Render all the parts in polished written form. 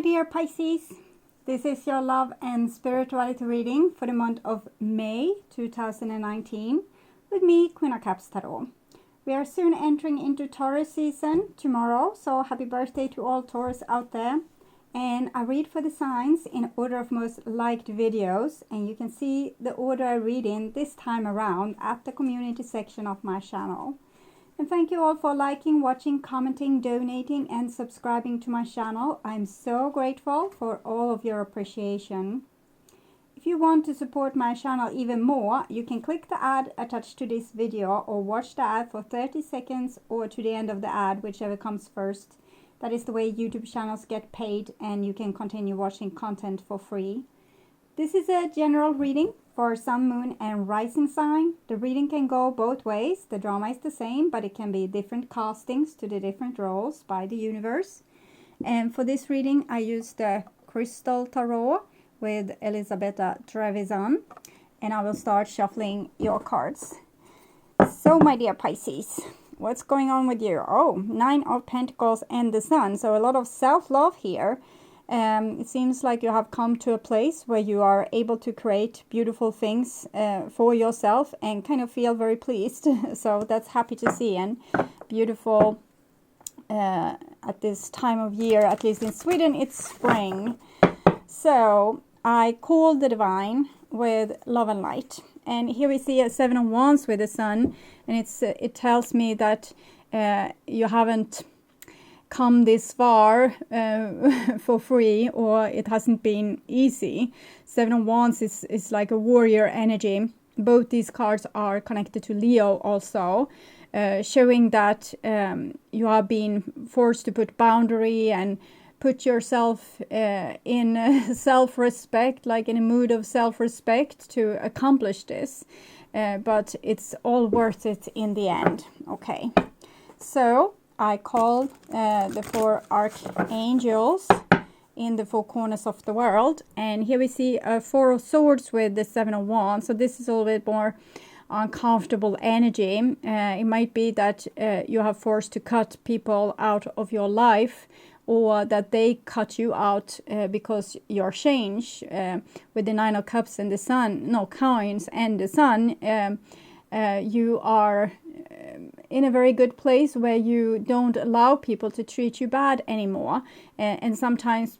my dear Pisces. This is your love and spirituality reading for the month of May 2019 with me, Queen of Cups Tarot. We are soon entering into Taurus season tomorrow, so happy birthday to all Taurus out there. And I read for the signs in order of most liked videos, and you can see the order I read in this time around at the community section of my channel. And thank you all for liking, watching, commenting, donating and subscribing to my channel. I'm so grateful for all of your appreciation. If you want to support my channel even more, you can click the ad attached to this video or watch the ad for 30 seconds or to the end of the ad, whichever comes first. That is the way YouTube channels get paid and you can continue watching content for free. This is a general reading for Sun, Moon and Rising sign. The reading can go both ways. The drama is the same, but it can be different castings to the different roles by the universe. And for this reading, I used the Crystal Tarot with Elisabetta Trevisan. And I will start shuffling your cards. So, my dear Pisces, what's going on with you? Oh, 9 of Pentacles and the Sun. So, a lot of self-love here. It seems like you have come to a place where you are able to create beautiful things for yourself and kind of feel very pleased. So that's happy to see and beautiful at this time of year, at least in Sweden, it's spring. So I call the divine with love and light. And here we see a 7 of Wands with the Sun, and it tells me that you haven't come this far for free, or it hasn't been easy. 7 of Wands is like a warrior energy. Both these cards are connected to Leo also, showing that you have been forced to put boundary and put yourself in self-respect, like in a mood of self-respect to accomplish this. But it's all worth it in the end. Okay, so I call the 4 archangels in the 4 corners of the world. And here we see a 4 of Swords with the 7 of Wands. So this is a little bit more uncomfortable energy. It might be that you have forced to cut people out of your life, or that they cut you out because your change with the 9 of Cups and the Sun, no, coins and the Sun, you are in a very good place where you don't allow people to treat you bad anymore. And sometimes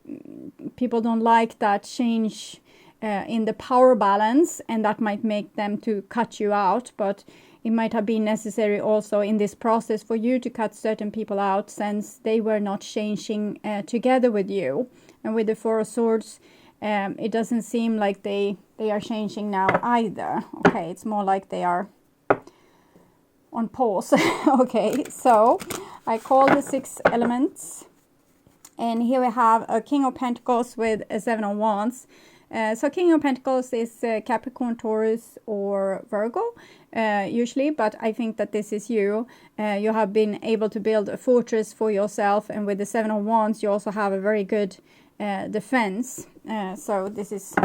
people don't like that change in the power balance, and that might make them to cut you out. But it might have been necessary also in this process for you to cut certain people out, since they were not changing together with you. And with the 4 of Swords, it doesn't seem like they are changing now either. Okay, it's more like they are on pause. Okay, so I call the 6 elements, and here we have a King of Pentacles with a 7 of Wands. So King of Pentacles is Capricorn, Taurus or Virgo usually, but I think that this is you. You have been able to build a fortress for yourself, and with the 7 of Wands you also have a very good defense. So this is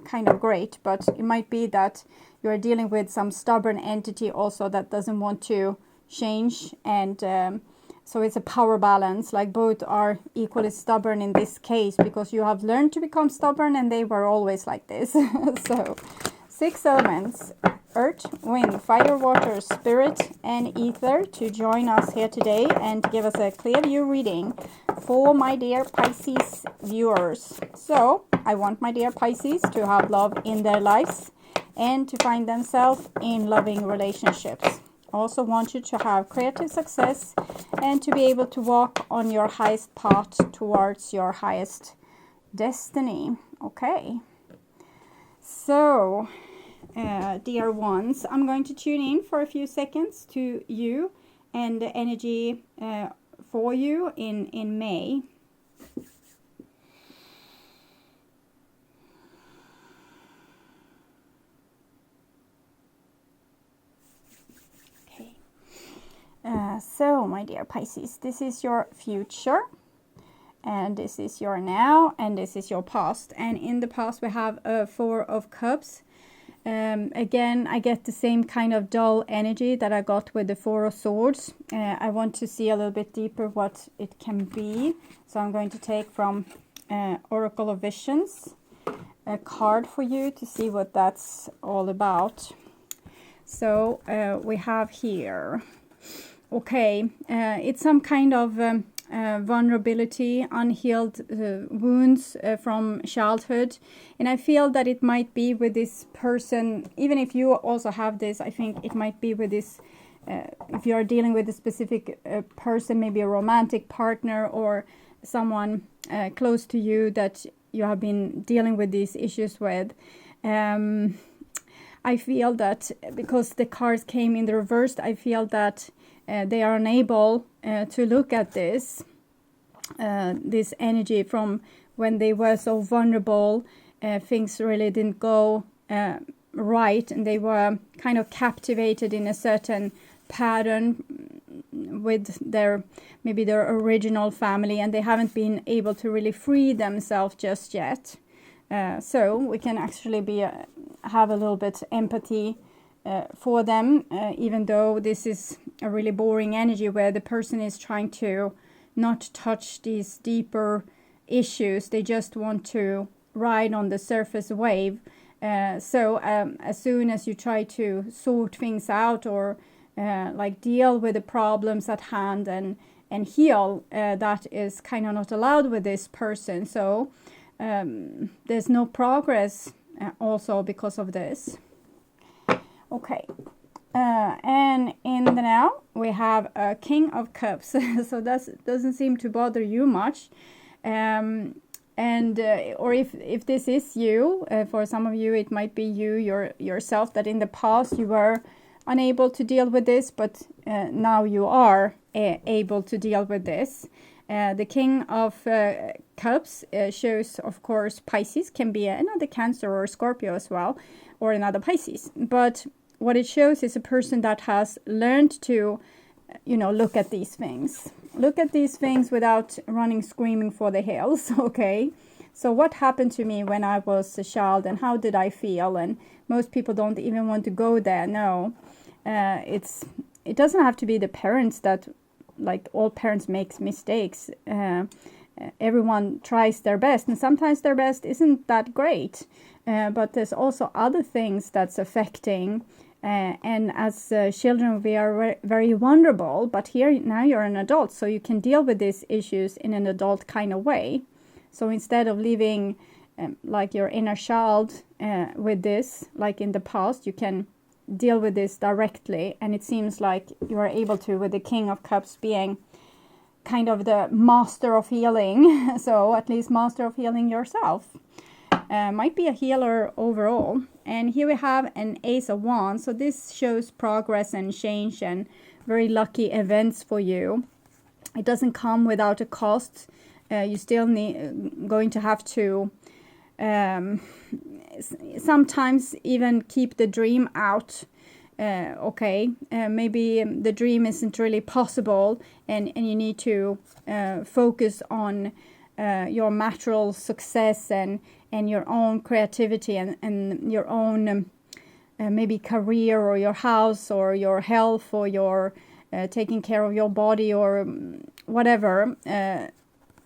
kind of great, but it might be that you're dealing with some stubborn entity also that doesn't want to change, and so it's a power balance, like both are equally stubborn in this case, because you have learned to become stubborn and they were always like this. So 6 elements, earth, wind, fire, water, spirit and ether, to join us here today and give us a clear view reading for my dear Pisces viewers. So I want my dear Pisces to have love in their lives and to find themselves in loving relationships. Also want you to have creative success and to be able to walk on your highest path towards your highest destiny. Okay, so dear ones, I'm going to tune in for a few seconds to you and the energy for you in May. So, my dear Pisces, this is your future, and this is your now, and this is your past. And in the past we have a 4 of Cups. Again, I get the same kind of dull energy that I got with the 4 of Swords. I want to see a little bit deeper what it can be. So I'm going to take from Oracle of Visions card for you to see what that's all about. So we have here, okay, it's some kind of vulnerability, unhealed wounds from childhood, and I feel that it might be with this person. Even if you also have this, I think it might be with this, if you are dealing with a specific person, maybe a romantic partner or someone close to you that you have been dealing with these issues with. I feel that because the cards came in the reversed, I feel that they are unable to look at this energy from when they were so vulnerable. Things really didn't go right, and they were kind of captivated in a certain pattern with maybe their original family, and they haven't been able to really free themselves just yet. So we can actually have a little bit empathy for them, even though this is a really boring energy where the person is trying to not touch these deeper issues. They just want to ride on the surface wave. So as soon as you try to sort things out or like deal with the problems at hand and heal, that is kind of not allowed with this person. So there's no progress also because of this. Okay, and in the now we have a King of Cups. So that doesn't seem to bother you much, or if this is you, for some of you it might be yourself, that in the past you were unable to deal with this, but now you are able to deal with this. The King of Cups shows, of course, Pisces, can be another Cancer or Scorpio as well, or another Pisces. But what it shows is a person that has learned to, look at these things. Look at these things without running screaming for the hills, okay? So what happened to me when I was a child, and how did I feel? And most people don't even want to go there. No, it doesn't have to be the parents that, like, all parents make mistakes. Everyone tries their best, and sometimes their best isn't that great. But there's also other things that's affecting. And as children, we are very vulnerable. But here now you're an adult, so you can deal with these issues in an adult kind of way. So instead of leaving like your inner child with this, like in the past, you can deal with this directly, and it seems like you are able to, with the King of Cups being kind of the master of healing. So at least master of healing yourself. Might be a healer overall. And here we have an Ace of Wands. So this shows progress and change and very lucky events for you. It doesn't come without a cost. You still going to have to sometimes even keep the dream out. Okay, maybe the dream isn't really possible, and you need to focus on your material success and your own creativity and your own maybe career or your house or your health or your taking care of your body or whatever,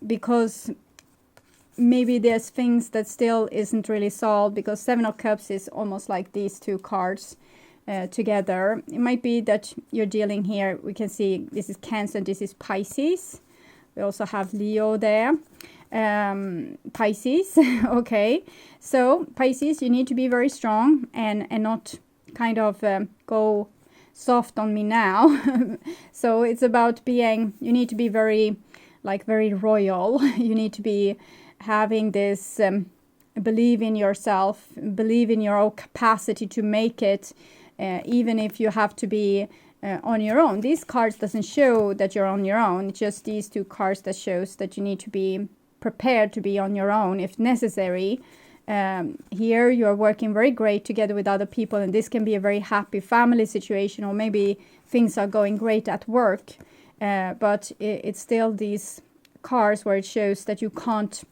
because maybe there's things that still isn't really solved, because Seven of Cups is almost like these two cards together. It might be that you're dealing here, we can see this is Cancer, this is Pisces. We also have Leo there. Pisces, okay. So Pisces, you need to be very strong and not kind of go soft on me now. So it's about being, you need to be very royal. You need to be having this believe in yourself, believe in your own capacity to make it, even if you have to be on your own. These cards doesn't show that you're on your own. It's just these two cards that shows that you need to be prepared to be on your own if necessary. Here you are working very great together with other people, and this can be a very happy family situation, or maybe things are going great at work, but it's still these cards where it shows that you can't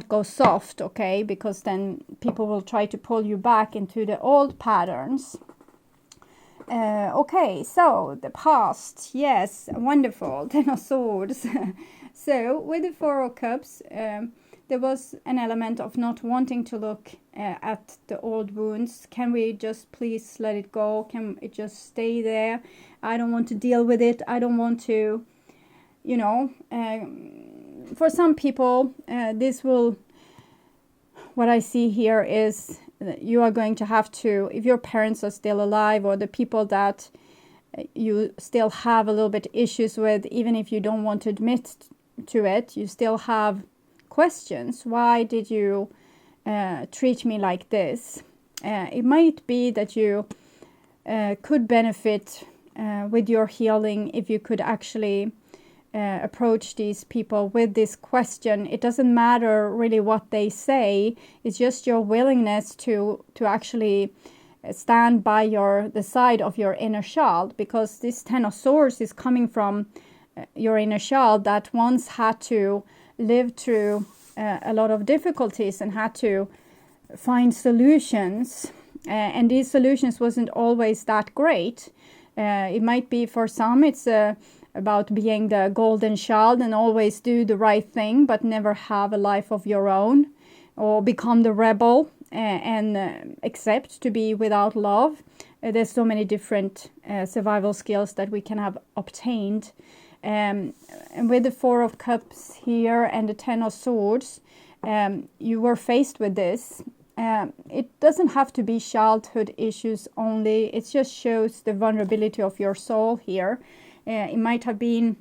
go soft, okay, because then people will try to pull you back into the old patterns. Okay, so the past, yes, wonderful. Ten of Swords. So with the Four of Cups, there was an element of not wanting to look at the old wounds. Can we just please let it go? Can it just stay there? I don't want to deal with it. I don't want to, you know, for some people, this will, what I see here is that you are going to have to, if your parents are still alive, or the people that you still have a little bit issues with, even if you don't want to admit to it, you still have questions. Why did you treat me like this? It might be that you could benefit with your healing if you could actually approach these people with this question. It doesn't matter really what they say. It's just your willingness to actually stand by the side of your inner child, because this Ten of Swords is coming from your inner child that once had to live through a lot of difficulties and had to find solutions, and these solutions wasn't always that great. It might be for some it's about being the golden child and always do the right thing but never have a life of your own, or become the rebel and accept to be without love. There's so many different survival skills that we can have obtained. And with the Four of Cups here and the Ten of Swords, you were faced with this. It doesn't have to be childhood issues only. It just shows the vulnerability of your soul here. It might have been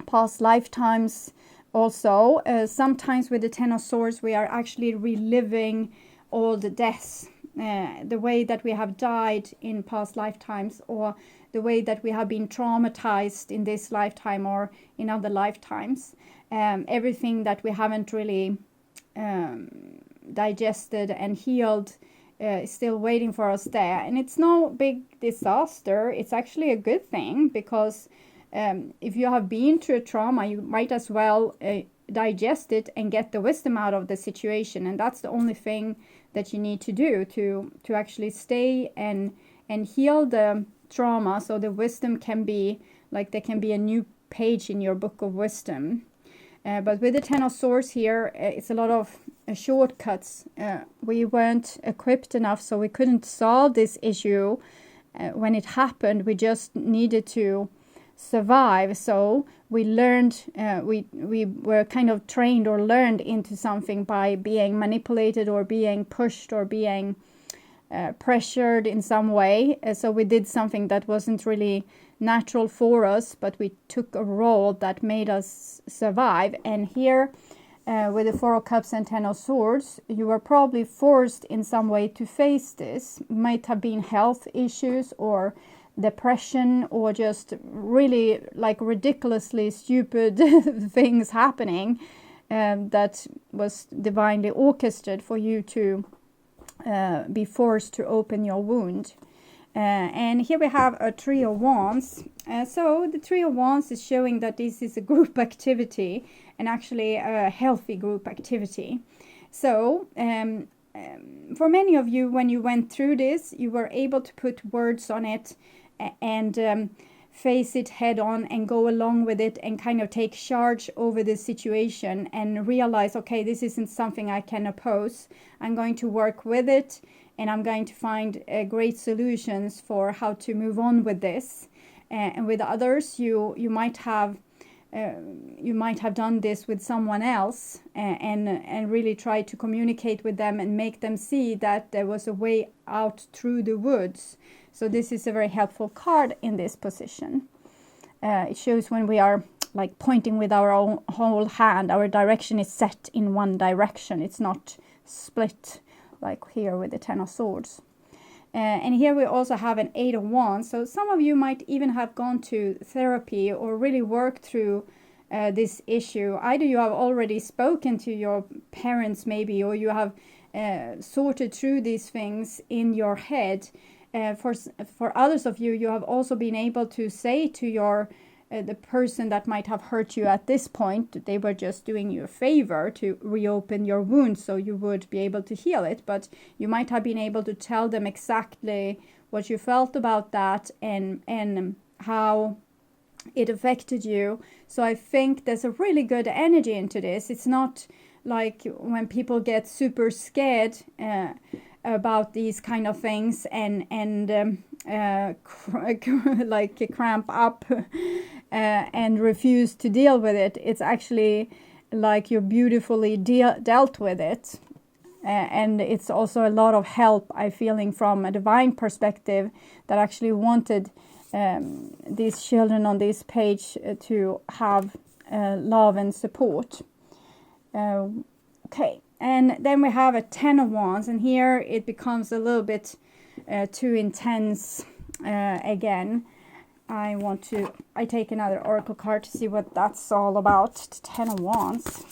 past lifetimes also. Sometimes with the Ten of Swords, we are actually reliving all the deaths, the way that we have died in past lifetimes, or the way that we have been traumatized in this lifetime or in other lifetimes. Everything that we haven't really digested and healed is still waiting for us there. And it's no big disaster. It's actually a good thing, because if you have been through a trauma, you might as well digest it and get the wisdom out of the situation. And that's the only thing that you need to do to actually stay and heal the trauma, so the wisdom can be like, there can be a new page in your book of wisdom. But with the Ten of Swords here, it's a lot of shortcuts. We weren't equipped enough, so we couldn't solve this issue when it happened. We just needed to survive. So we learned, we were kind of trained or learned into something by being manipulated or being pushed or being pressured in some way. So we did something that wasn't really natural for us, but we took a role that made us survive. And here with the Four of Cups and Ten of Swords, you were probably forced in some way to face this. Might have been health issues or depression, or just really like ridiculously stupid things happening that was divinely orchestrated for you to be forced to open your wound. And here we have a Three of Wands. So the Three of Wands is showing that this is a group activity, and actually a healthy group activity. So for many of you, when you went through this, you were able to put words on it and face it head on and go along with it and kind of take charge over the situation and realize, okay, this isn't something I can oppose. I'm going to work with it, and I'm going to find great solutions for how to move on with this. And with others, you might have done this with someone else and really try to communicate with them and make them see that there was a way out through the woods. So this is a very helpful card in this position. It shows when we are like pointing with our own whole hand, our direction is set in one direction. It's not split like here with the Ten of Swords. And here we also have an Eight of Wands. So some of you might even have gone to therapy or really worked through this issue. Either you have already spoken to your parents maybe, or you have sorted through these things in your head. For others of you, you have also been able to say to your the person that might have hurt you at this point, they were just doing you a favor to reopen your wound so you would be able to heal it. But you might have been able to tell them exactly what you felt about that and how it affected you. So I think there's a really good energy into this. It's not like when people get super scared about these kind of things and like cramp up and refuse to deal with it, it's actually like you're beautifully dealt with it. And it's also a lot of help I'm feeling from a divine perspective that actually wanted these children on this page to have love and support. Okay, and then we have a 10 of Wands, and here it becomes a little bit too intense again. I take another oracle card to see what that's all about. 10 of Wands.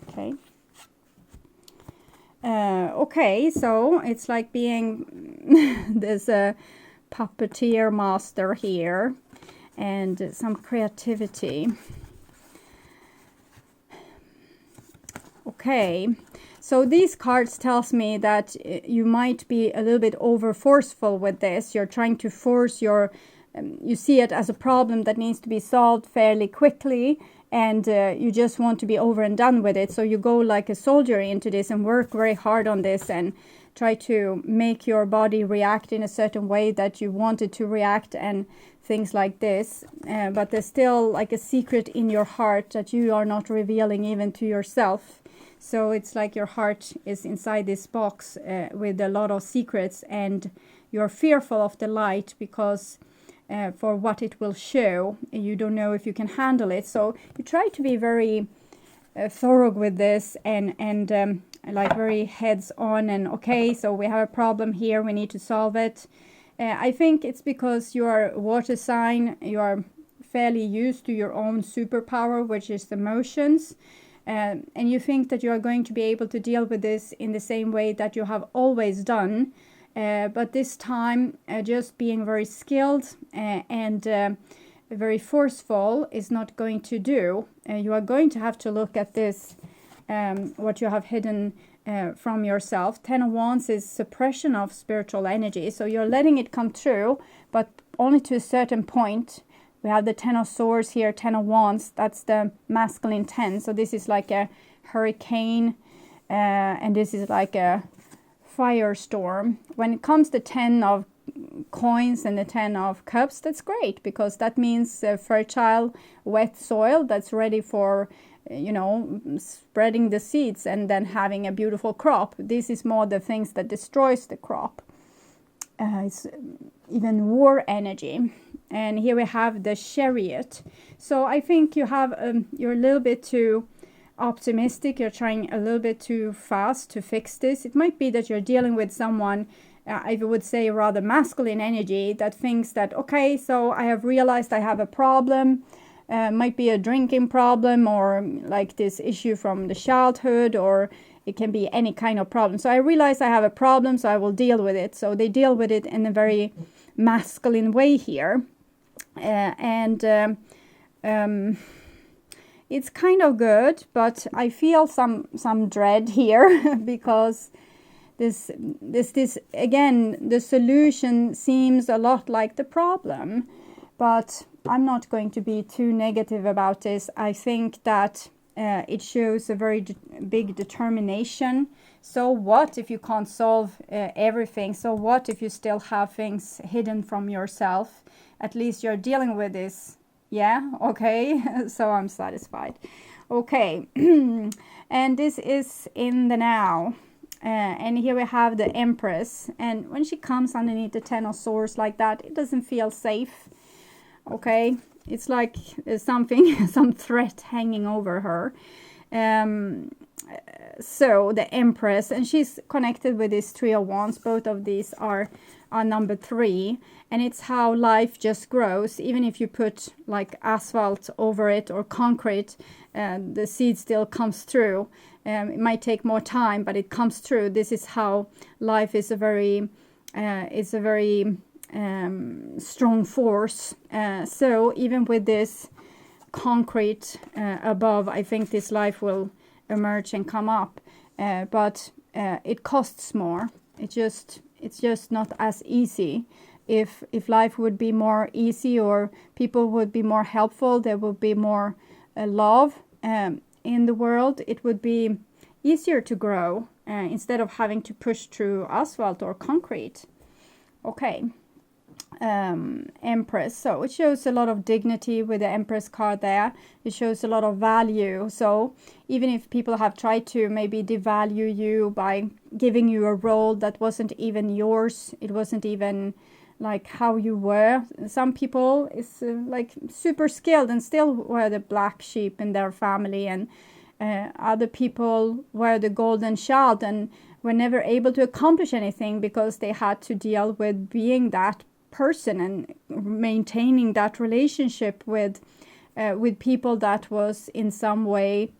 Okay. Okay, so it's like being there's a puppeteer master here and some creativity. Okay, so these cards tells me that you might be a little bit over forceful with this. You're trying to force your you see it as a problem that needs to be solved fairly quickly, and you just want to be over and done with it. So you go like a soldier into this and work very hard on this and try to make your body react in a certain way that you want it to react and things like this. But there's still like a secret in your heart that you are not revealing even to yourself. So it's like your heart is inside this box with a lot of secrets, and you're fearful of the light because for what it will show. You don't know if you can handle it. So you try to be very thorough with this and like very heads on and okay, so we have a problem here, we need to solve it. I think it's because you are a water sign, you are fairly used to your own superpower, which is emotions. And you think that you are going to be able to deal with this in the same way that you have always done. But this time, just being very skilled and very forceful is not going to do. You are going to have to look at this, what you have hidden from yourself. 10 of Wands is suppression of spiritual energy. So you're letting it come true, but only to a certain point. We have the 10 of Swords here, 10 of Wands. That's the masculine 10. So this is like a hurricane, and this is like a firestorm. When it comes to 10 of coins and the 10 of cups, that's great, because that means fertile, wet soil that's ready for, you know, spreading the seeds and then having a beautiful crop. This is more the things that destroys the crop. It's even war energy. And here we have the Chariot. So I think you have you're a little bit too optimistic. You're trying a little bit too fast to fix this. It might be that you're dealing with someone, I would say rather masculine energy, that thinks that, okay, so I have realized I have a problem. Might be a drinking problem, or like this issue from the childhood, or it can be any kind of problem. So I realize I have a problem, so I will deal with it. So they deal with it in a very masculine way here. It's kind of good, but I feel some dread here because this again, the solution seems a lot like the problem, but I'm not going to be too negative about this. I think that it shows a very big determination. So what if you can't solve everything? So what if you still have things hidden from yourself? At least you're dealing with this. Yeah, okay, so I'm satisfied. Okay, and this is in the now. And here we have the Empress. And when she comes underneath the 10 of Swords like that, it doesn't feel safe. Okay, it's like there's something, some threat hanging over her. So the Empress, and she's connected with this 3 of Wands. Both of these are number 3, and it's how life just grows. Even if you put like asphalt over it or concrete, the seed still comes through. It might take more time, but it comes through. This is how life is a very strong force. So even with this concrete above, I think this life will emerge and come up, but it costs more. It's just not as easy. If life would be more easy, or people would be more helpful, there would be more love. in the world, it would be easier to grow instead of having to push through asphalt or concrete. Okay. Empress, so it shows a lot of dignity with the Empress card there. It shows a lot of value. So even if people have tried to maybe devalue you by giving you a role that wasn't even yours, it wasn't even like how you were. Some people is like super skilled and still were the black sheep in their family, and other people were the golden child and were never able to accomplish anything because they had to deal with being that person and maintaining that relationship with people that was in some way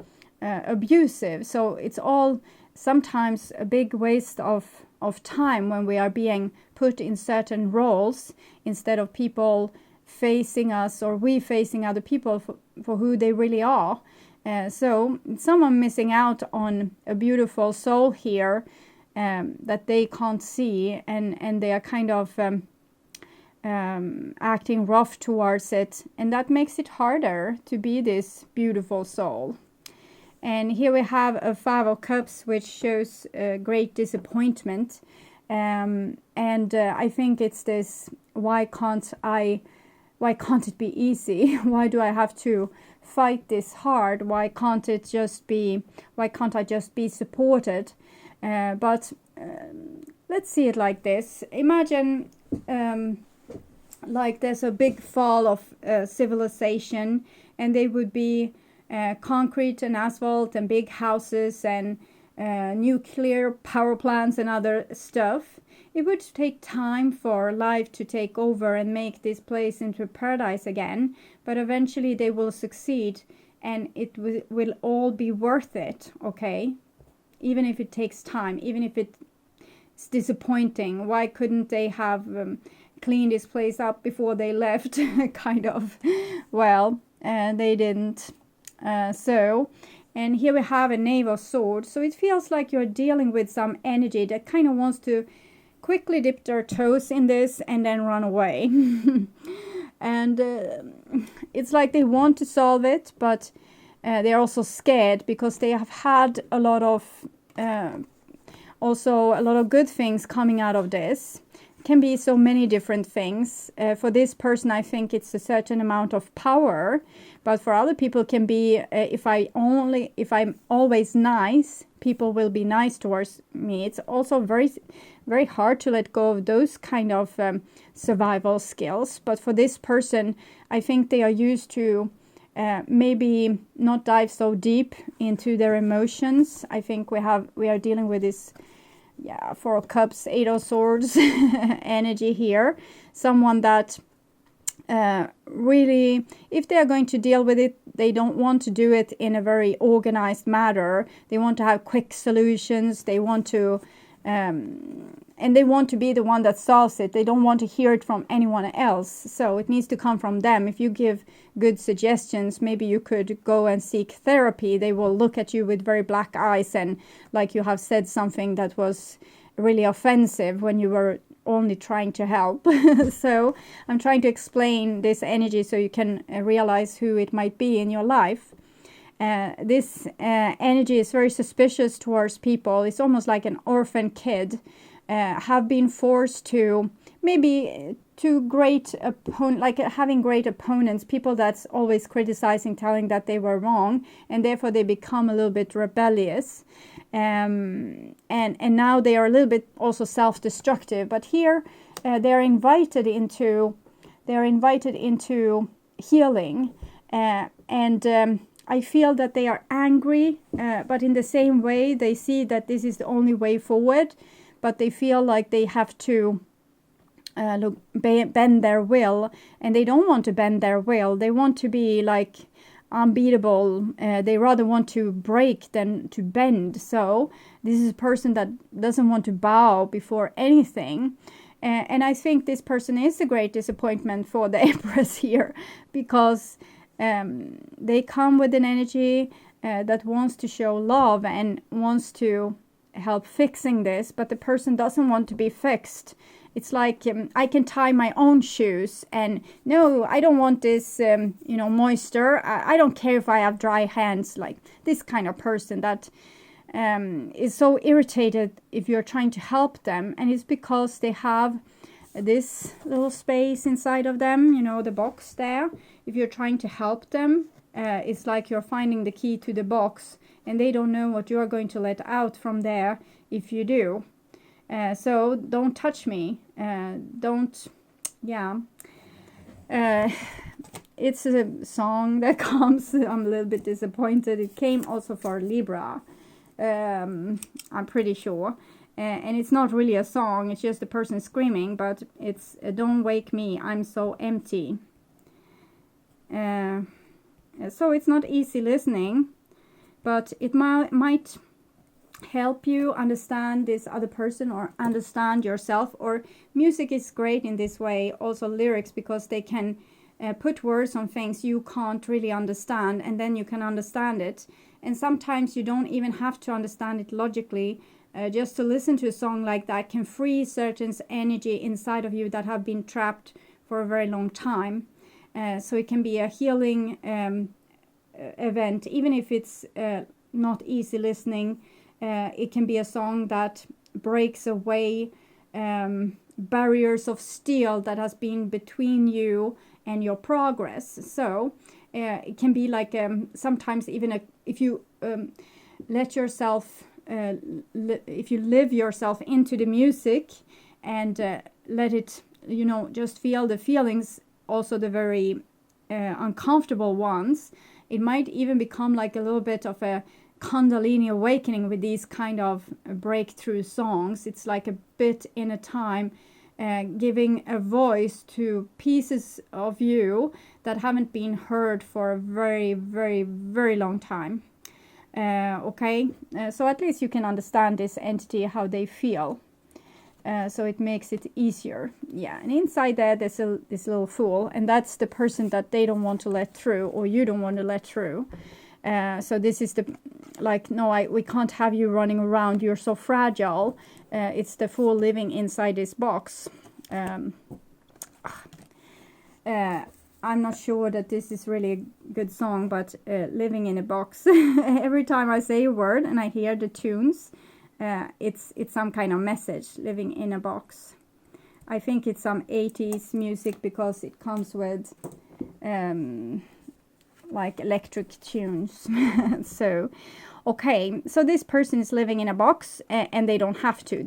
abusive. So it's all sometimes a big waste of time when we are being put in certain roles instead of people facing us or we facing other people for who they really are. So someone missing out on a beautiful soul here that they can't see, and they are kind of acting rough towards it, and that makes it harder to be this beautiful soul. And here we have a 5 of Cups, which shows great disappointment, and I think it's this, why can't it be easy? Why do I have to fight this hard? Why can't I just be supported? But let's see it like this. Imagine like there's a big fall of civilization, and they would be concrete and asphalt and big houses and nuclear power plants and other stuff. It would take time for life to take over and make this place into paradise again, but eventually they will succeed, and it will all be worth it, okay? Even if it takes time, even if it's disappointing. Why couldn't they have cleaned this place up before they left? Kind of. Well, they didn't. And here we have a Knave of Swords. So it feels like you're dealing with some energy that kind of wants to quickly dip their toes in this and then run away. And it's like they want to solve it, but they're also scared because they have had a lot of also a lot of good things coming out of this. Can be so many different things. For this person, I think it's a certain amount of power, but for other people can be if I'm always nice, people will be nice towards me. It's also very, very hard to let go of those kind of survival skills. But for this person, I think they are used to maybe not dive so deep into their emotions. I think we are dealing with this 4 of Cups, 8 of Swords energy here. Someone that really, if they are going to deal with it, they don't want to do it in a very organized manner. They want to have quick solutions. They want to and they want to be the one that solves it. They don't want to hear it from anyone else. So it needs to come from them. If you give good suggestions, maybe you could go and seek therapy. They will look at you with very black eyes and like you have said something that was really offensive when you were only trying to help. So I'm trying to explain this energy so you can realize who it might be in your life. This energy is very suspicious towards people. It's almost like an orphan kid. Have been forced to maybe to great opponent, like having great opponents, people that's always criticizing, telling that they were wrong, and therefore they become a little bit rebellious, and now they are a little bit also self-destructive. But here they're invited into healing, and I feel that they are angry, but in the same way they see that this is the only way forward. But they feel like they have to bend their will, and they don't want to bend their will. They want to be like unbeatable. They rather want to break than to bend. So this is a person that doesn't want to bow before anything. And I think this person is a great disappointment for the Empress here, because they come with an energy that wants to show love and wants to help fixing this, but the person doesn't want to be fixed. it's like I can tie my own shoes, and no, I don't want this, moisture. I don't care if I have dry hands. Like this kind of person that is so irritated if you're trying to help them, and it's because they have this little space inside of them, the box there. If you're trying to help them, it's like you're finding the key to the box, and they don't know what you're going to let out from there if you do. So don't touch me. It's a song that comes, I'm a little bit disappointed. It came also for Libra, I'm pretty sure. And it's not really a song, it's just a person screaming, but it's don't wake me, I'm so empty. So it's not easy listening, but it might help you understand this other person or understand yourself. Or music is great in this way, also lyrics, because they can put words on things you can't really understand, and then you can understand it. And sometimes you don't even have to understand it logically. Just to listen to a song like that can free certain energy inside of you that have been trapped for a very long time. So it can be a healing event, even if it's not easy listening. It can be a song that breaks away barriers of steel that has been between you and your progress. So it can be like sometimes even if you let yourself if you live yourself into the music and let it, just feel the feelings, also the very uncomfortable ones, it might even become like a little bit of a Kundalini awakening with these kind of breakthrough songs. It's like a bit in a time, giving a voice to pieces of you that haven't been heard for a very, very, very long time. So at least you can understand this entity, how they feel. So it makes it easier. Yeah, and inside there, there's this little fool, and that's the person that they don't want to let through, or you don't want to let through. So this is we can't have you running around. You're so fragile. It's the fool living inside this box. I'm not sure that this is really a good song, but living in a box. Every time I say a word and I hear the tunes, it's some kind of message, living in a box. I think it's some 80s music because it comes with like electric tunes. So this person is living in a box, and they don't have to.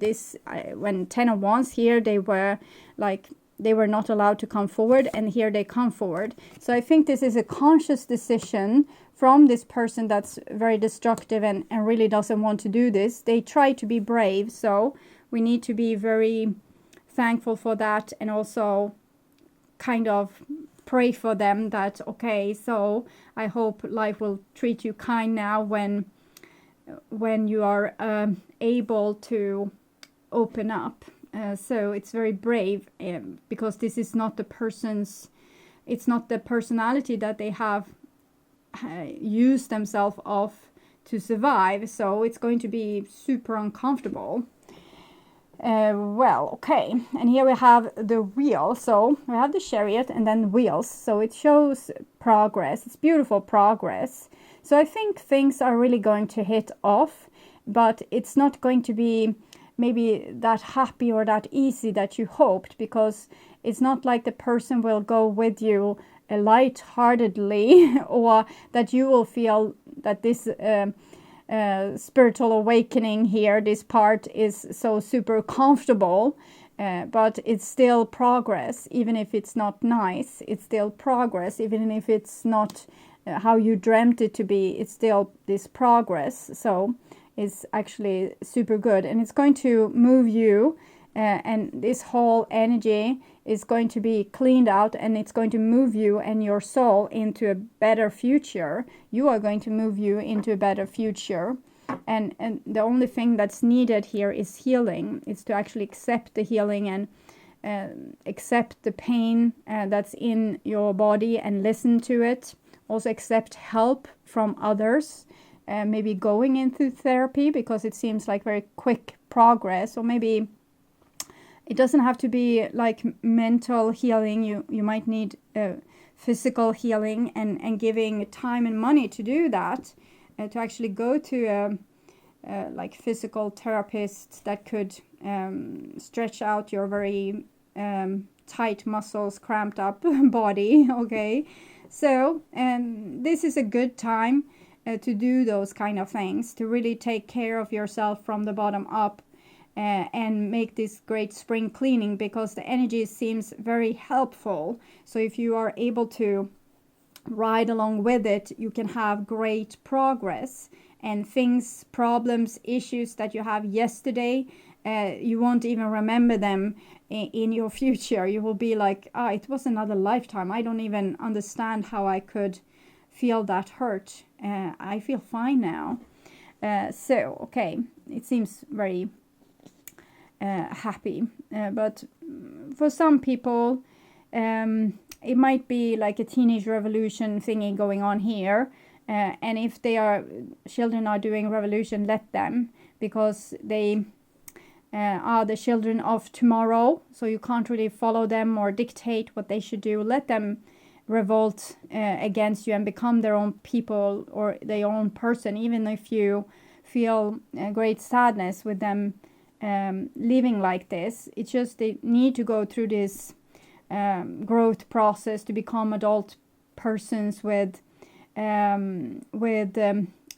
When 10 of Wands here, they were not allowed to come forward, and here they come forward. So I think this is a conscious decision from this person that's very destructive and really doesn't want to do this. They try to be brave, so we need to be very thankful for that, and also kind of pray for them that, so I hope life will treat you kind now when you are able to open up. So it's very brave, because this is not it's not the personality that they have used themselves of to survive. So it's going to be super uncomfortable. And here we have the wheel. So we have the chariot and then wheels. So it shows progress. It's beautiful progress. So I think things are really going to hit off, but it's not going to be maybe that happy or that easy that you hoped, because it's not like the person will go with you lightheartedly or that you will feel that this spiritual awakening here, this part is so super comfortable, but it's still progress. Even if it's not nice, it's still progress. Even if it's not how you dreamt it to be, it's still this progress. So it's actually super good, and it's going to move you, and this whole energy is going to be cleaned out, and it's going to move you and your soul into a better future. You are going to move you into a better future, and the only thing that's needed here is healing. It's to actually accept the healing and accept the pain that's in your body and listen to it. Also accept help from others. Maybe going into therapy, because it seems like very quick progress, or maybe It doesn't have to be like mental healing. You might need physical healing, and giving time and money to do that, to actually go to a like physical therapist that could stretch out your very tight muscles, cramped up body. Okay, so this is a good time to do those kind of things, to really take care of yourself from the bottom up, and make this great spring cleaning, because the energy seems very helpful. So if you are able to ride along with it, you can have great progress, and things, problems, issues that you have yesterday, you won't even remember them in your future. You will be like, it was another lifetime. I don't even understand how I could feel that hurt. I feel fine now. So, okay, it seems very happy. But for some people, it might be like a teenage revolution thingy going on here. And if children are doing revolution, let them, because they are the children of tomorrow. So you can't really follow them or dictate what they should do. Let them revolt against you and become their own people or their own person, even if you feel great sadness with them living like this. It's just they need to go through this growth process to become adult persons with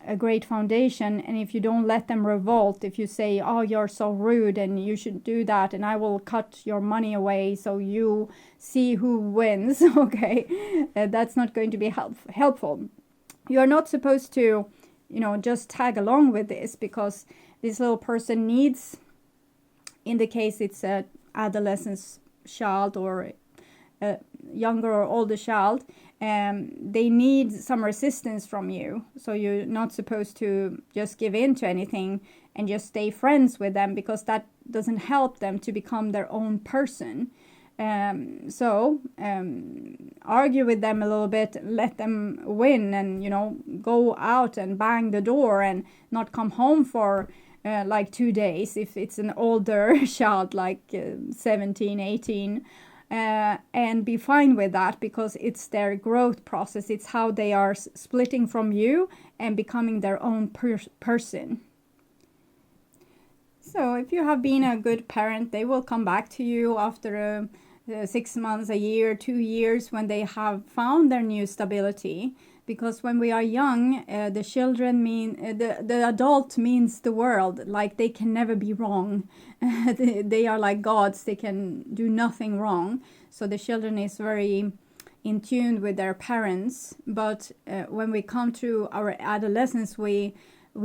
a great foundation. And if you don't let them revolt, if you say, you're so rude and you should do that and I will cut your money away so you see who wins, okay, that's not going to be helpful. You're not supposed to, just tag along with this, because this little person needs, in the case it's a adolescent child or a younger or older child, they need some resistance from you. So you're not supposed to just give in to anything and just stay friends with them, because that doesn't help them to become their own person. So argue with them a little bit, let them win, and go out and bang the door and not come home for like 2 days if it's an older child, like 17, 18. And be fine with that, because it's their growth process. It's how they are splitting from you and becoming their own person. So if you have been a good parent, they will come back to you after 6 months, a year, 2 years, when they have found their new stability. Because when we are young, the children mean, the adult means the world, like they can never be wrong. They are like gods, they can do nothing wrong. So the children is very in tune with their parents. But when we come to our adolescence, we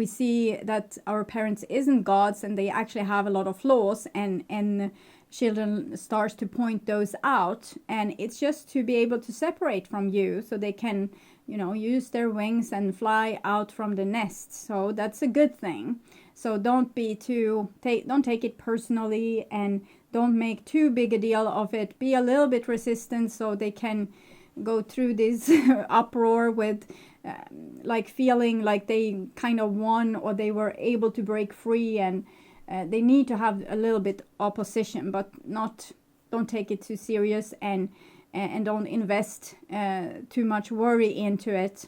see that our parents isn't gods, and they actually have a lot of flaws, and children starts to point those out. And it's just to be able to separate from you, so they can use their wings and fly out from the nest. So that's a good thing. So don't take it personally, and don't make too big a deal of it. Be a little bit resistant, so they can go through this uproar with like feeling like they kind of won, or they were able to break free, and they need to have a little bit opposition, but don't take it too serious, and don't invest too much worry into it,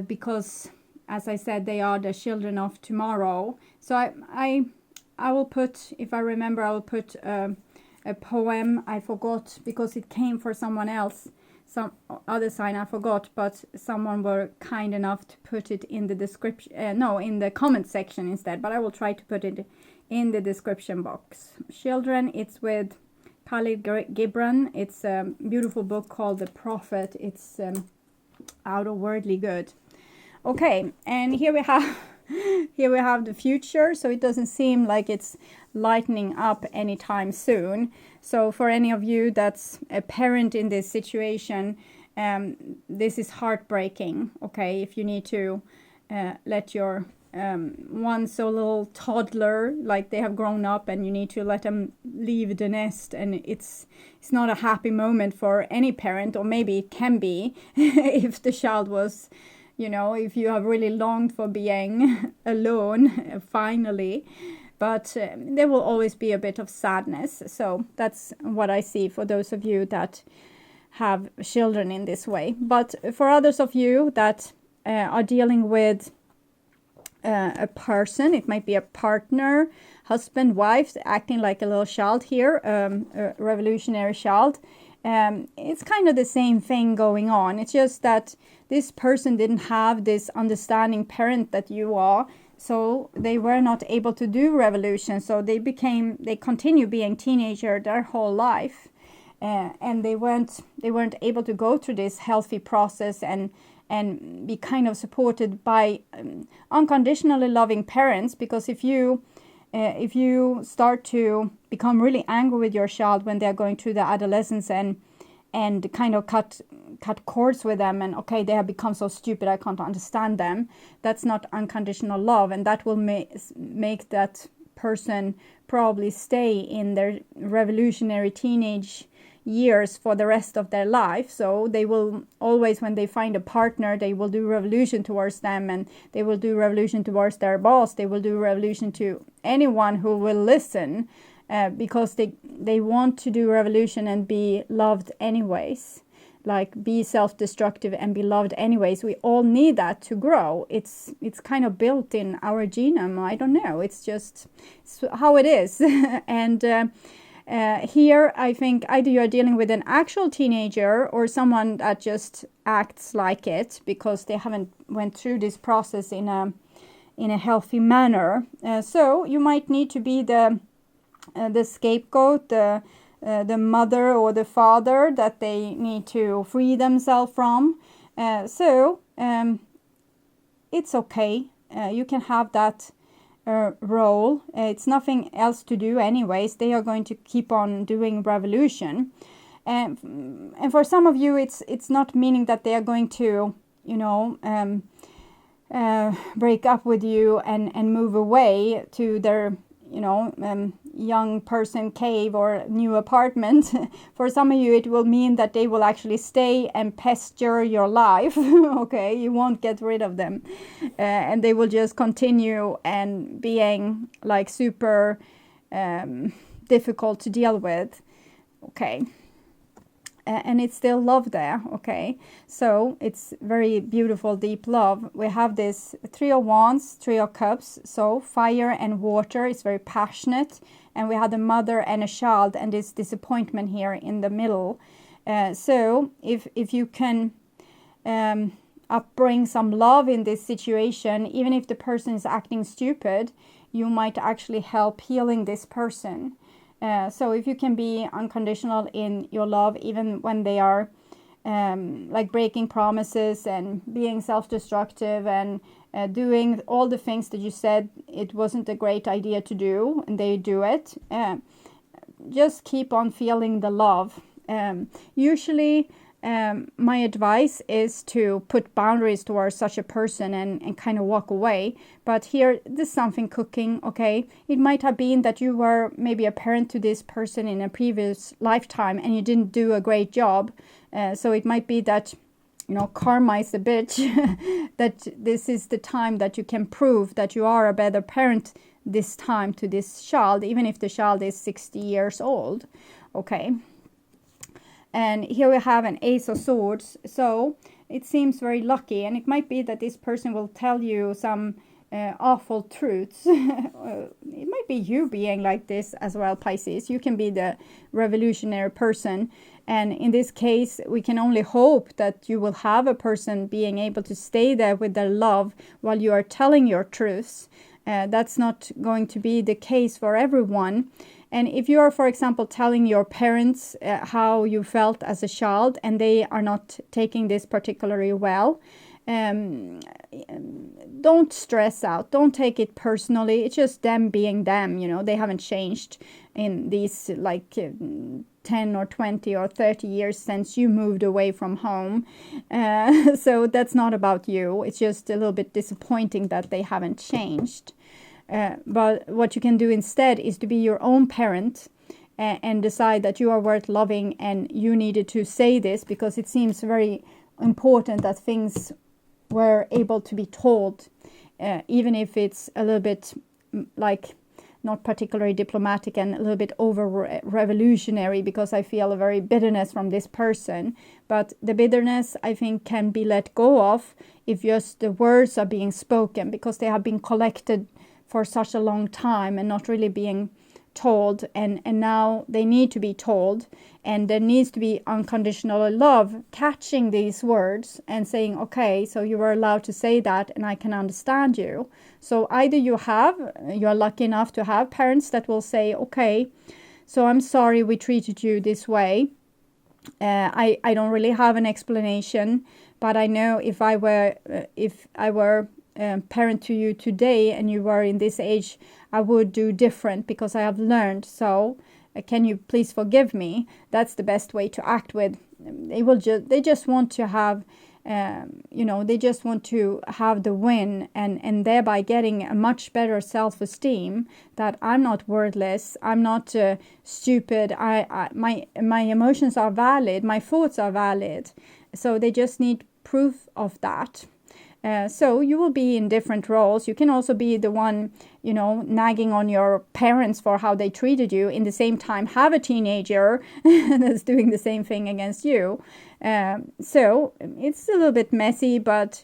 because, as I said, they are the children of tomorrow. So I will put, if I remember, I will put a poem. I forgot, because it came for someone else, some other sign, I forgot, but someone were kind enough to put it in the description, in the comment section instead, but I will try to put it in the description box. Children, it's with Kahlil Gibran. It's a beautiful book called The Prophet. It's out-of-worldly good. Okay, and here we have the future. So it doesn't seem like it's lightening up anytime soon. So for any of you that's a parent in this situation, this is heartbreaking. Okay, if you need to let your one so little toddler, like they have grown up, and you need to let them leave the nest, and it's not a happy moment for any parent, or maybe it can be if the child was, if you have really longed for being alone finally. but there will always be a bit of sadness. So that's what I see for those of you that have children in this way. But for others of you that are dealing with a person, it might be a partner, husband, wife, acting like a little child here, a revolutionary child. It's kind of the same thing going on. It's just that this person didn't have this understanding parent that you are, so they were not able to do revolution. So they continue being teenager their whole life, and they weren't able to go through this healthy process and be kind of supported by unconditionally loving parents. Because if you start to become really angry with your child when they're going through the adolescence and kind of cut cords with them, and okay, they have become so stupid, I can't understand them, that's not unconditional love, and that will make that person probably stay in their revolutionary teenage years for the rest of their life. So they will always, when they find a partner, they will do revolution towards them, and they will do revolution towards their boss, they will do revolution to anyone who will listen, because they want to do revolution and be loved anyways, like be self-destructive and be loved anyways. We all need that to grow. It's kind of built in our genome. I don't know, it's just how it is. And here, I think either you're dealing with an actual teenager or someone that just acts like it because they haven't went through this process in a healthy manner. So you might need to be the scapegoat, the mother or the father that they need to free themselves from. So it's okay. You can have that role. It's nothing else to do anyways. They are going to keep on doing revolution, and for some of you it's not meaning that they are going to break up with you and move away to their young person cave or new apartment. For some of you it will mean that they will actually stay and pester your life. Okay, you won't get rid of them, and they will just continue and being like super difficult to deal with. Okay. And it's still love there. Okay, so it's very beautiful, deep love. We have this 3 of Wands, 3 of Cups, so fire and water. It's very passionate, and we have the mother and a child and this disappointment here in the middle. So if you can upbring some love in this situation, even if the person is acting stupid, you might actually help healing this person. So if you can be unconditional in your love, even when they are like breaking promises and being self-destructive and doing all the things that you said it wasn't a great idea to do, and they do it, just keep on feeling the love. Usually my advice is to put boundaries towards such a person and kind of walk away. But here, there's something cooking, okay? It might have been that you were maybe a parent to this person in a previous lifetime and you didn't do a great job. So it might be that, karma is a bitch, that this is the time that you can prove that you are a better parent this time to this child, even if the child is 60 years old, okay? And here we have an Ace of Swords, so it seems very lucky, and it might be that this person will tell you some awful truths. It might be you being like this as well, Pisces. You can be the revolutionary person, and in this case we can only hope that you will have a person being able to stay there with their love while you are telling your truths. That's not going to be the case for everyone. And if you are, for example, telling your parents how you felt as a child and they are not taking this particularly well, don't stress out. Don't take it personally. It's just them being them, they haven't changed in these 10 or 20 or 30 years since you moved away from home. So that's not about you. It's just a little bit disappointing that they haven't changed. But what you can do instead is to be your own parent and decide that you are worth loving, and you needed to say this because it seems very important that things were able to be told, even if it's a little bit like not particularly diplomatic and a little bit over revolutionary, because I feel a very bitterness from this person. But the bitterness, I think, can be let go of if just the words are being spoken, because they have been collected for such a long time and not really being told, and now they need to be told, and there needs to be unconditional love catching these words and saying, okay, so you were allowed to say that and I can understand you. So either you're lucky enough to have parents that will say, okay, so I'm sorry we treated you this way. I don't really have an explanation, but I know if I were parent to you today and you were in this age, I would do different because I have learned. So can you please forgive me? That's the best way to act with. They just want to have, they just want to have the win, and thereby getting a much better self-esteem that I'm not worthless, I'm not stupid, my emotions are valid, my thoughts are valid. So they just need proof of that. So you will be in different roles. You can also be the one, nagging on your parents for how they treated you, in the same time have a teenager that's doing the same thing against you. So it's a little bit messy, but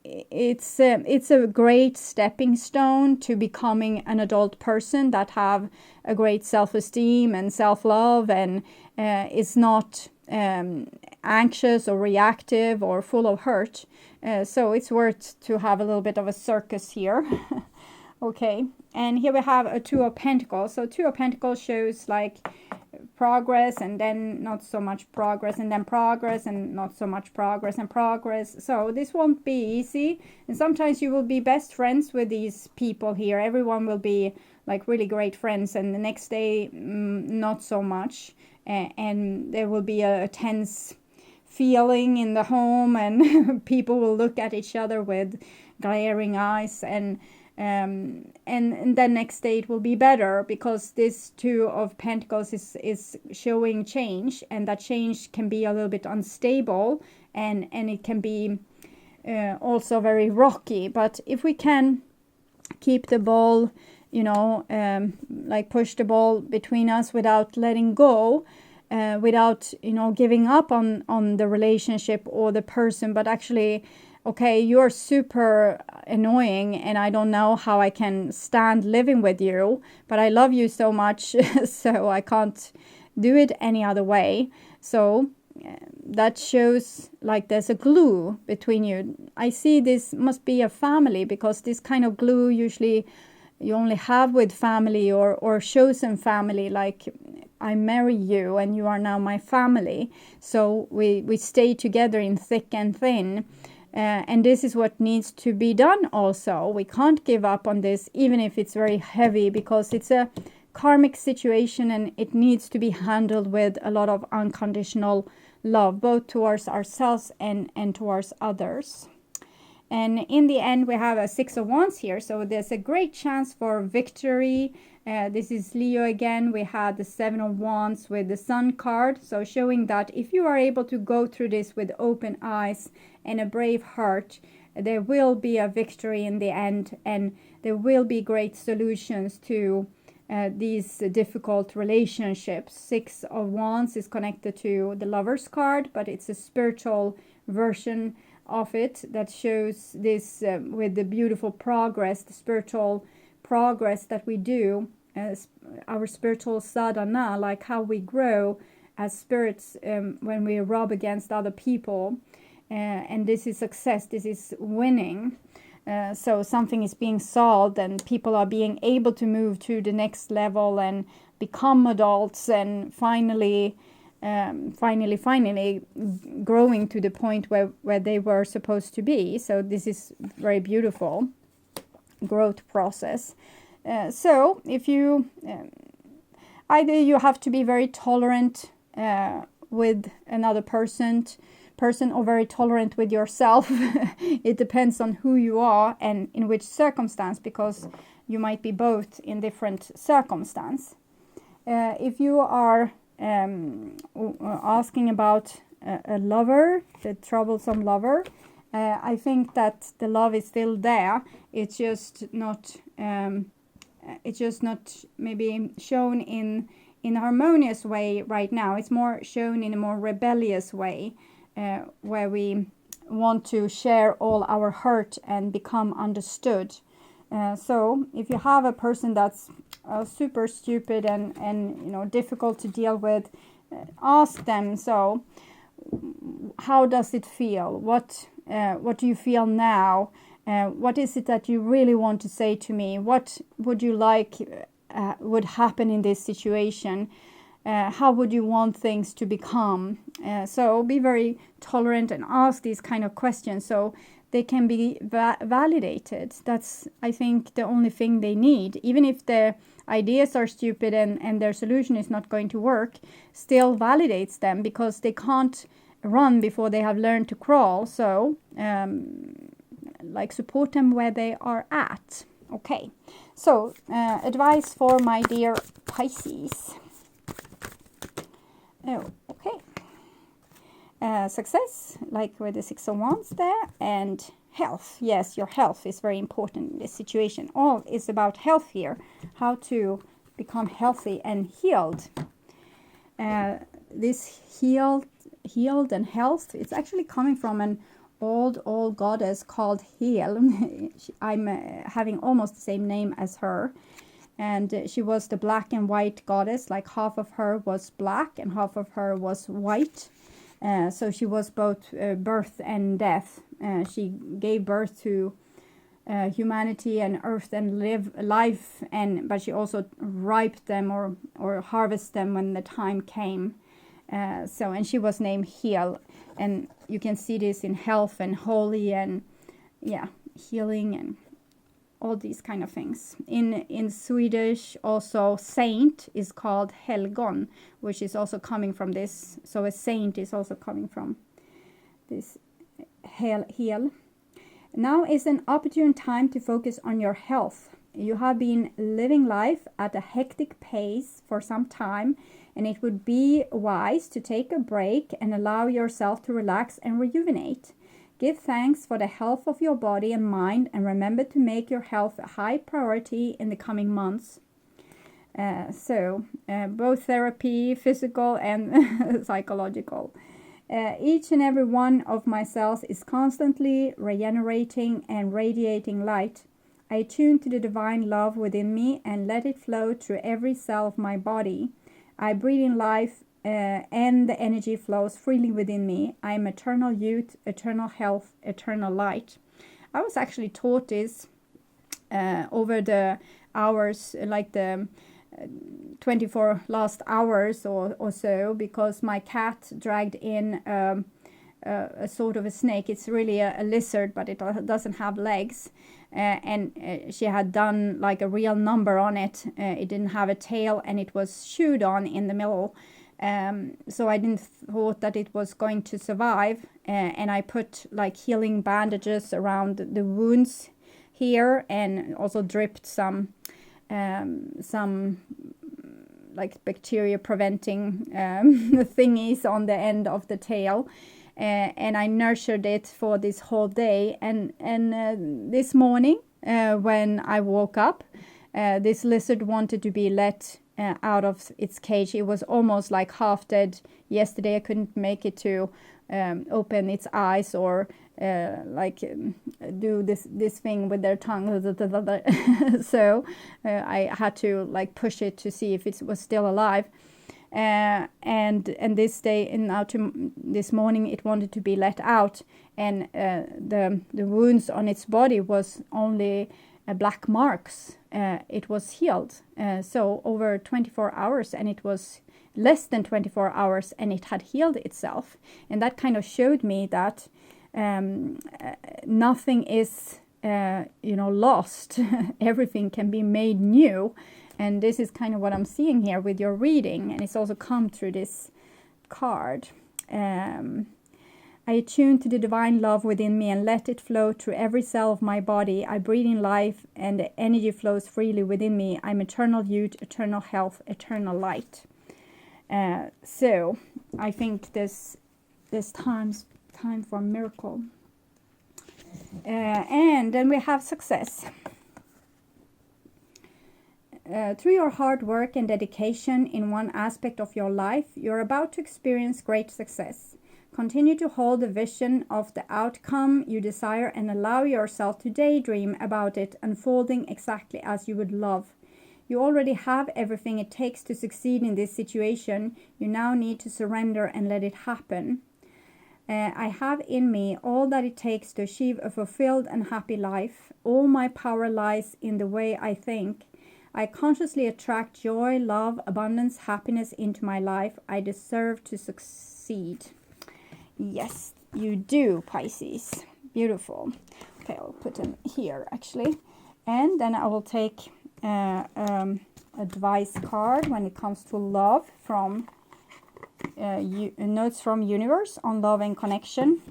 it's a great stepping stone to becoming an adult person that have a great self-esteem and self-love, and is not anxious or reactive or full of hurt. So it's worth to have a little bit of a circus here. Okay, and here we have a Two of Pentacles. So Two of Pentacles shows like progress, and then not so much progress, and then progress, and not so much progress, and progress. So this won't be easy, and sometimes you will be best friends with these people here. Everyone will be like really great friends, and the next day not so much, and there will be a tense feeling in the home, and people will look at each other with glaring eyes, and then next day it will be better, because this Two of Pentacles is showing change, and that change can be a little bit unstable, and it can be also very rocky. But if we can keep the ball, like push the ball between us without letting go, without giving up on the relationship or the person, but actually, okay, you're super annoying and I don't know how I can stand living with you, but I love you so much, so I can't do it any other way. So that shows like there's a glue between you. I see this must be a family, because this kind of glue usually you only have with family or chosen family, like I marry you and you are now my family. So we stay together in thick and thin. And this is what needs to be done also. We can't give up on this, even if it's very heavy, because it's a karmic situation and it needs to be handled with a lot of unconditional love, both towards ourselves and towards others. And in the end, we have a Six of Wands here. So there's a great chance for victory. This is Leo again. We had the Seven of Wands with the Sun card. So showing that if you are able to go through this with open eyes and a brave heart, there will be a victory in the end. And there will be great solutions to these difficult relationships. Six of Wands is connected to the Lover's card, but it's a spiritual version of it that shows this with the beautiful progress, the spiritual progress that we do, our spiritual sadhana, like how we grow as spirits when we rub against other people, and this is success, this is winning. So something is being solved and people are being able to move to the next level and become adults, and finally growing to the point where they were supposed to be. So this is very beautiful growth process. So if you either you have to be very tolerant with another person or very tolerant with yourself. It depends on who you are and in which circumstance, because you might be both in different circumstance. If you are asking about a lover, the troublesome lover, I think that the love is still there. It's just not it's just not maybe shown in a harmonious way right now. It's more shown in a more rebellious way, where we want to share all our hurt and become understood. So if you have a person that's super stupid and difficult to deal with, ask them, so how does it feel? What do you feel now? What is it that you really want to say to me? What would you like would happen in this situation? How would you want things to become? So be very tolerant and ask these kind of questions so they can be validated. That's, I think, the only thing they need. Even if their ideas are stupid and their solution is not going to work, still validates them, because they can't run before they have learned to crawl. So support them where they are at. Okay, so advice for my dear Pisces. Oh, okay. Success, like with the 6 of Wands there, and health. Yes, your health is very important in this situation. All is about health here, how to become healthy and healed. This healed and health, it's actually coming from an old goddess called Hel. I'm having almost the same name as her. And she was the black and white goddess, like half of her was black and half of her was white. So she was both birth and death. She gave birth to humanity and earth and life, but she also riped them or harvested them when the time came. And she was named Hel, and you can see this in health and holy and healing and all these kind of things. In Swedish also, saint is called helgon, which is also coming from this. So a saint is also coming from this hel. Now is an opportune time to focus on your health. You have been living life at a hectic pace for some time, and it would be wise to take a break and allow yourself to relax and rejuvenate. Give thanks for the health of your body and mind, and remember to make your health a high priority in the coming months. Both therapy, physical and psychological. Each and every one of my cells is constantly regenerating and radiating light. I tune to the divine love within me and let it flow through every cell of my body. I breathe in life and the energy flows freely within me. I am eternal youth, eternal health, eternal light. I was actually taught this over the hours, like the 24 last hours or so, because my cat dragged in a sort of a snake. It's really a lizard, but it doesn't have legs. And she had done like a real number on it. It didn't have a tail, and it was chewed on in the middle. So I didn't thought that it was going to survive, and I put like healing bandages around the wounds here, and also dripped some like bacteria preventing thingies on the end of the tail, and I nurtured it for this whole day. And this morning when I woke up, this lizard wanted to be let out of its cage. It was almost like half dead yesterday. I couldn't make it to open its eyes or do this thing with their tongue. So I had to like push it to see if it was still alive. And this day, and now to this morning, it wanted to be let out, and the wounds on its body was only black marks. It was healed. So over 24 hours, and it was less than 24 hours, and it had healed itself. And that kind of showed me that nothing is lost. Everything can be made new. And this is kind of what I'm seeing here with your reading, and it's also come through this card. I attune to the divine love within me and let it flow through every cell of my body. I breathe in life, and the energy flows freely within me. I'm eternal youth, eternal health, eternal light. So I think this time for a miracle. And then we have success. through your hard work and dedication in one aspect of your life, you're about to experience great success. Continue to hold the vision of the outcome you desire and allow yourself to daydream about it unfolding exactly as you would love. You already have everything it takes to succeed in this situation. You now need to surrender and let it happen. I have in me all that it takes to achieve a fulfilled and happy life. All my power lies in the way I think. I consciously attract joy, love, abundance, happiness into my life. I deserve to succeed. Yes, you do, Pisces. Beautiful. Okay, I'll put them here actually. And then I will take advice card when it comes to love from Notes from Universe on love and connection.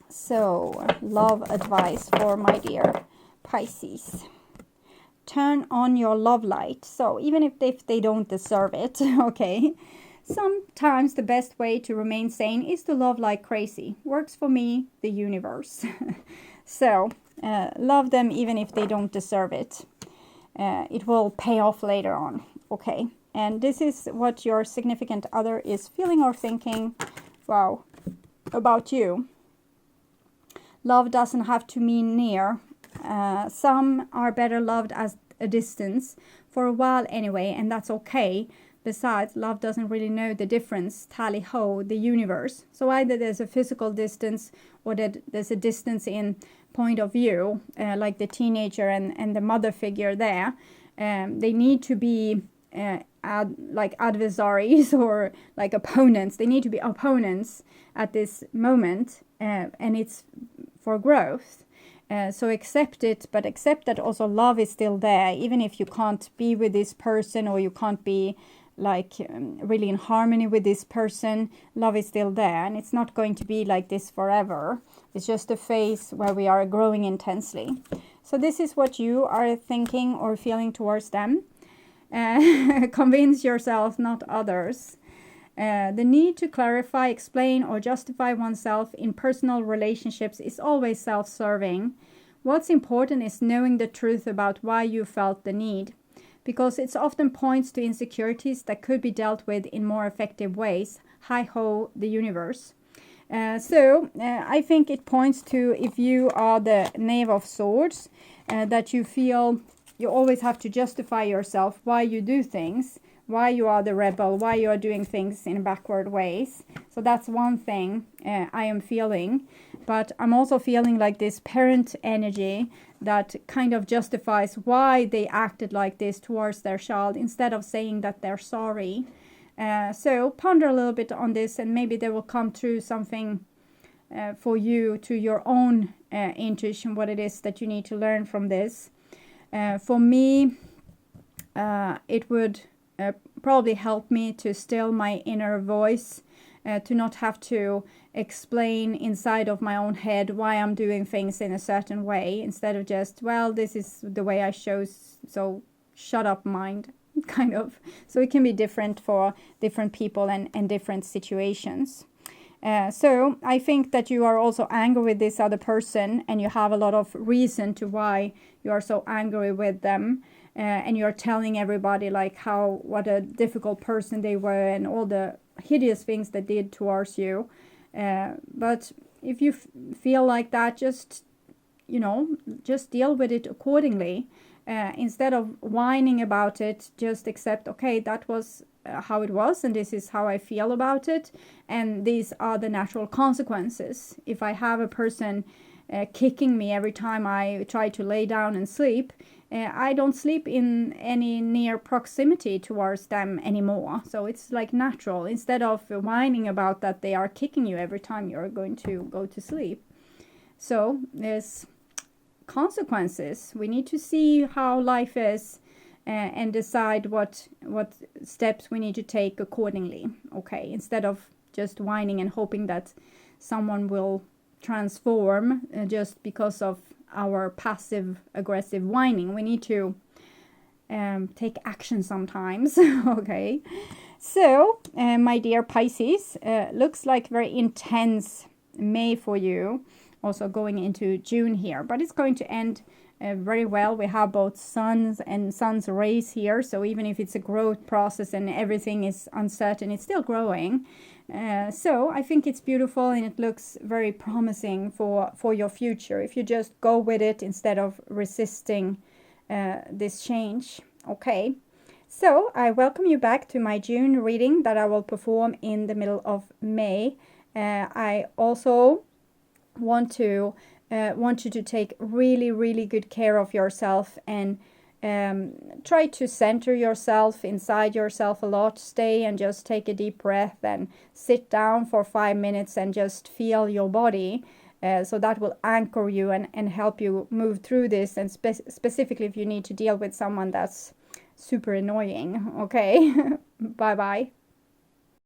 So, love advice for my dear Pisces. Turn on your love light. So, even if they don't deserve it, okay? Sometimes the best way to remain sane is to love like crazy. Works for me, the universe. So, love them even if they don't deserve it. It will pay off later on, okay? And this is what your significant other is feeling or thinking, wow, about you. Love doesn't have to mean near. Some are better loved at a distance, for a while anyway, and that's okay. Besides, love doesn't really know the difference, tally-ho, the universe. So either there's a physical distance or that there's a distance in point of view, like the teenager and the mother figure there. They need to be like adversaries or like opponents. They need to be opponents at this moment, and it's for growth. So accept it, but accept that also love is still there, even if you can't be with this person or you can't be like really in harmony with this person. Love is still there, and it's not going to be like this forever. It's just a phase where we are growing intensely. So this is what you are thinking or feeling towards them. Convince yourself, not others. The need to clarify, explain, or justify oneself in personal relationships is always self-serving. What's important is knowing the truth about why you felt the need, because it often points to insecurities that could be dealt with in more effective ways. Hi-ho, the universe. So I think it points to, if you are the Knave of Swords, that you feel you always have to justify yourself why you do things, why you are the rebel, why you are doing things in backward ways. So that's one thing I am feeling. But I'm also feeling like this parent energy that kind of justifies why they acted like this towards their child instead of saying that they're sorry. So ponder a little bit on this, and maybe there will come through something for you, to your own intuition, what it is that you need to learn from this. For me, it would probably help me to still my inner voice, to not have to explain inside of my own head why I'm doing things in a certain way, instead of just, well, this is the way I chose, so shut up, mind, kind of. So it can be different for different people and different situations. So I think that you are also angry with this other person, and you have a lot of reason to why you are so angry with them. And you're telling everybody like what a difficult person they were and all the hideous things they did towards you. But if you feel like that, just deal with it accordingly. Instead of whining about it, just accept, okay, that was how it was, and this is how I feel about it, and these are the natural consequences. If I have a person kicking me every time I try to lay down and sleep, I don't sleep in any near proximity towards them anymore. So it's like natural, instead of whining about that they are kicking you every time you're going to go to sleep. So there's consequences. We need to see how life is and decide what steps we need to take accordingly, okay, instead of just whining and hoping that someone will transform just because of our passive aggressive whining. We need to take action sometimes. Okay, so my dear Pisces, looks like very intense May for you, also going into June here, but it's going to end very well. We have both suns and sun's rays here, so even if it's a growth process and everything is uncertain, it's still growing. So I think it's beautiful, and it looks very promising for your future if you just go with it instead of resisting this change. Okay, so I welcome you back to my June reading that I will perform in the middle of May. I also want you to take really good care of yourself, and try to center yourself inside yourself a lot. Stay and just take a deep breath and sit down for 5 minutes and just feel your body. So that will anchor you and help you move through this, and specifically if you need to deal with someone that's super annoying. Okay, bye bye.